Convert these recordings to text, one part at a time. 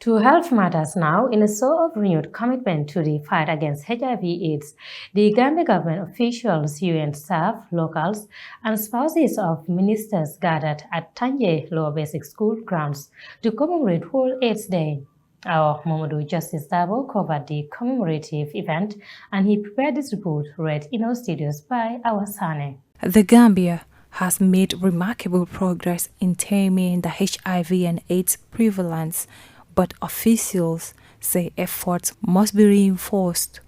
To health matters now, in a show of renewed commitment to the fight against HIV/AIDS, the Gambia government officials, UN staff, locals, and spouses of ministers gathered at Tanji Lower Basic School grounds to commemorate World AIDS Day. Our Mamadou Justice Dabo covered the commemorative event, and he prepared this report read in our studios by our Sane. The Gambia has made remarkable progress in taming the HIV and AIDS prevalence, but officials say efforts must be reinforced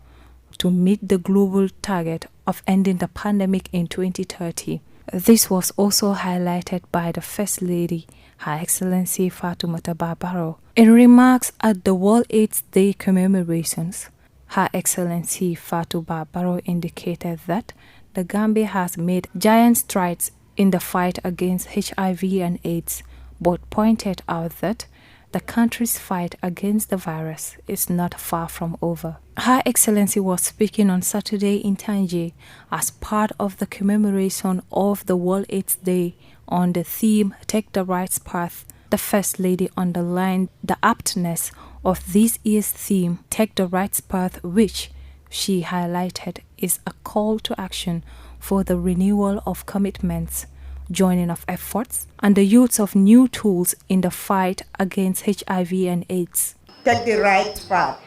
to meet the global target of ending the pandemic in 2030. This was also highlighted by the First Lady, Her Excellency Fatoumata Barbaro. In remarks at the World AIDS Day commemorations, Her Excellency Fatou Barbaro indicated that the Gambia has made giant strides in the fight against HIV and AIDS, but pointed out that the country's fight against the virus is not far from over. Her Excellency was speaking on Saturday in Tanji as part of the commemoration of the World AIDS Day on the theme Take the Right Path. The First Lady underlined the aptness of this year's theme, Take the Right Path, which she highlighted is a call to action for the renewal of commitments, joining of efforts, and the use of new tools in the fight against HIV and AIDS. Take the right path.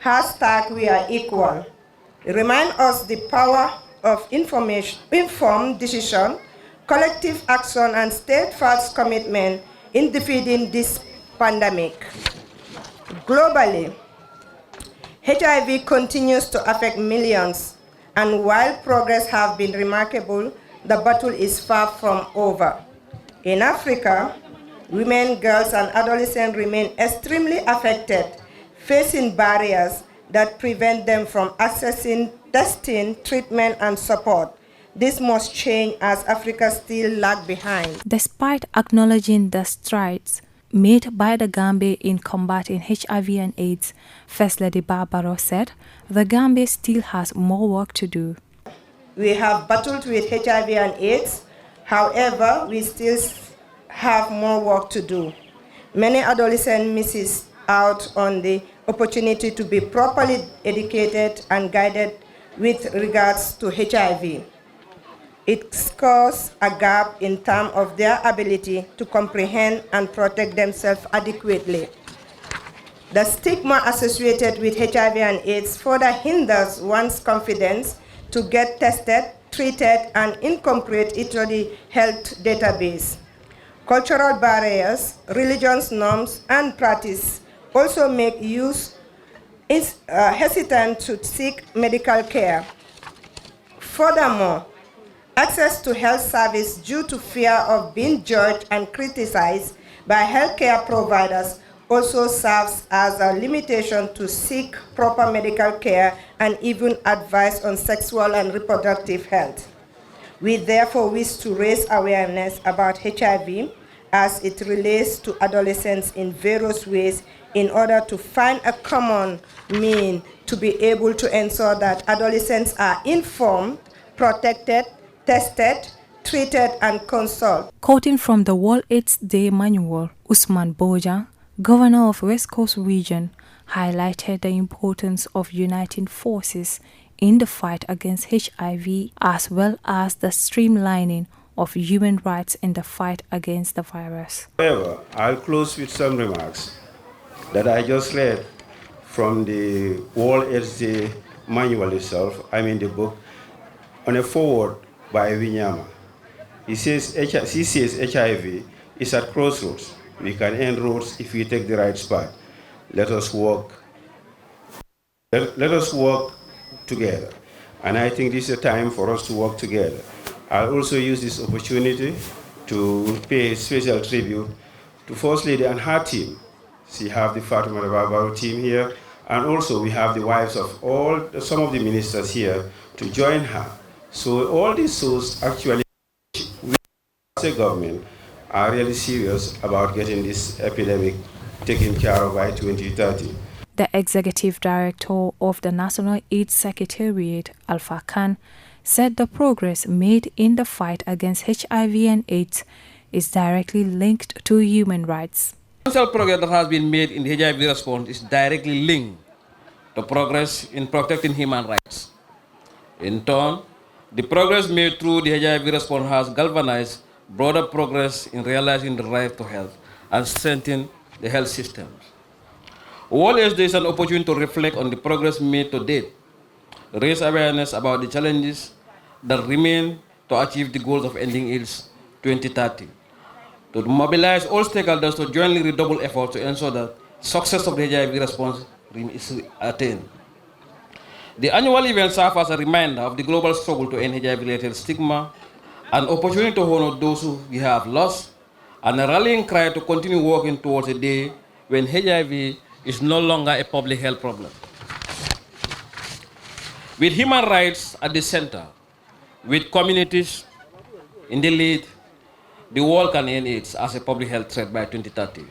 Hashtag we are equal. Remind us the power of informed decision, collective action, and steadfast commitment in defeating this pandemic. Globally, HIV continues to affect millions, and while progress has been remarkable, the battle is far from over. In Africa, women, girls, and adolescents remain extremely affected, facing barriers that prevent them from accessing testing, treatment, and support. This must change as Africa still lags behind. Despite acknowledging the strides made by the Gambia in combating HIV and AIDS, First Lady Barbaro said the Gambia still has more work to do. We have battled with HIV and AIDS, however, we still have more work to do. Many adolescents miss out on the opportunity to be properly educated and guided with regards to HIV. It scores a gap in terms of their ability to comprehend and protect themselves adequately. The stigma associated with HIV and AIDS further hinders one's confidence to get tested, treated, and incorporate into the health database. Cultural barriers, religious norms, and practice also make youth hesitant to seek medical care. Furthermore, access to health service due to fear of being judged and criticized by healthcare providers also serves as a limitation to seek proper medical care and even advice on sexual and reproductive health. We therefore wish to raise awareness about HIV as it relates to adolescents in various ways in order to find a common mean to be able to ensure that adolescents are informed, protected, tested, treated, and consulted. Quoting from the World AIDS Day manual, Usman Boja, Governor of West Coast Region, highlighted the importance of uniting forces in the fight against HIV as well as the streamlining of human rights in the fight against the virus. However, I'll close with some remarks that I just read from the World AIDS Day manual itself, the book, on a foreword by Winyama. He says HIV is at crossroads. We can end roads if we take the right path. Let us work together. And I think this is a time for us to work together. I'll also use this opportunity to pay special tribute to First Lady and her team. She have the Fatima Barbaro team here, and also we have the wives of some of the ministers here to join her. So all these shows actually, we as a government are really serious about getting this epidemic taken care of by 2030. The executive director of the National AIDS Secretariat, Alpha Khan, said the progress made in the fight against HIV and AIDS is directly linked to human rights. Substantial progress that has been made in the HIV response is directly linked to progress in protecting human rights. In turn, the progress made through the HIV response has galvanized broader progress in realizing the right to health and strengthening the health systems. All as there is an opportunity to reflect on the progress made to date, raise awareness about the challenges that remain to achieve the goals of ending AIDS 2030, to mobilize all stakeholders to jointly redouble efforts to ensure that success of the HIV response is attained. The annual event serves as a reminder of the global struggle to end HIV-related stigma, an opportunity to honor those who we have lost, and a rallying cry to continue working towards a day when HIV is no longer a public health problem. With human rights at the center, with communities in the lead, the world can end AIDS as a public health threat by 2030.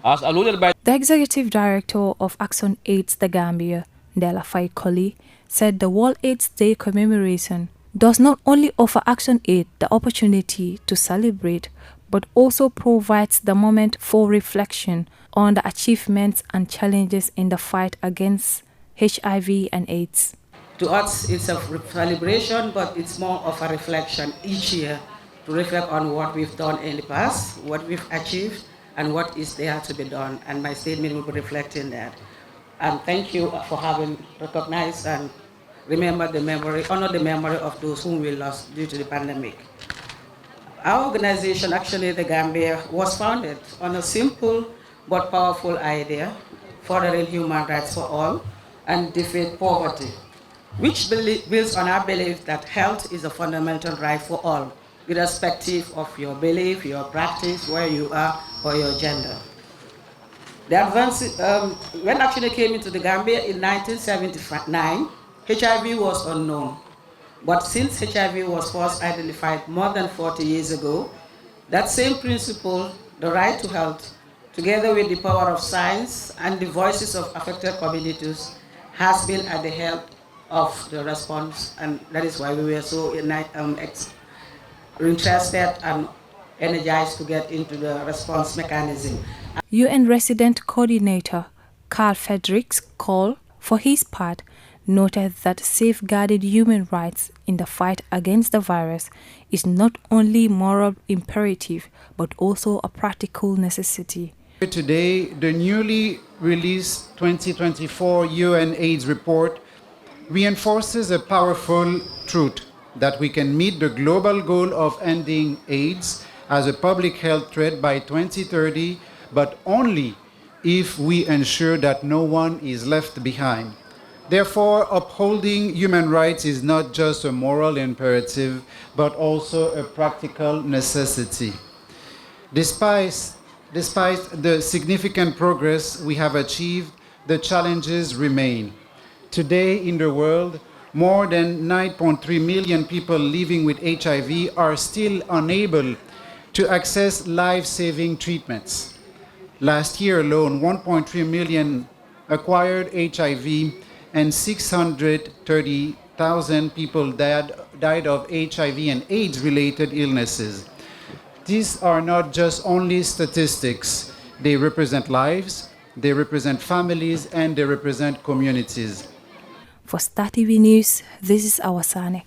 As alluded by the Executive Director of Action AIDS The Gambia, Della Faikoli, said the World AIDS Day commemoration does not only offer Action Aid the opportunity to celebrate, but also provides the moment for reflection on the achievements and challenges in the fight against HIV and AIDS. To us, it's a celebration, but it's more of a reflection each year to reflect on what we've done in the past, what we've achieved, and what is there to be done. And my statement will be reflecting that. And thank you for having recognized and honor the memory of those whom we lost due to the pandemic. Our organization, Action Aid The Gambia, was founded on a simple but powerful idea, furthering human rights for all and defeat poverty, which builds on our belief that health is a fundamental right for all, irrespective of your belief, your practice, where you are, or your gender. The advance, when Action Aid came into the Gambia in 1979, HIV was unknown. But since HIV was first identified more than 40 years ago, that same principle, the right to health, together with the power of science and the voices of affected communities, has been at the help of the response, and that is why we were so interested and energized to get into the response mechanism. UN Resident Coordinator Carl Fredericks Cole, for his part, noted that safeguarding human rights in the fight against the virus is not only a moral imperative, but also a practical necessity. Today, the newly released 2024 UN AIDS report reinforces a powerful truth that we can meet the global goal of ending AIDS as a public health threat by 2030, but only if we ensure that no one is left behind. Therefore, upholding human rights is not just a moral imperative, but also a practical necessity. Despite the significant progress we have achieved, the challenges remain. Today in the world, more than 9.3 million people living with HIV are still unable to access life-saving treatments. Last year alone, 1.3 million acquired HIV and 630,000 people died of HIV and AIDS-related illnesses. These are not just only statistics. They represent lives, they represent families, and they represent communities. For Star TV News, this is Awasane.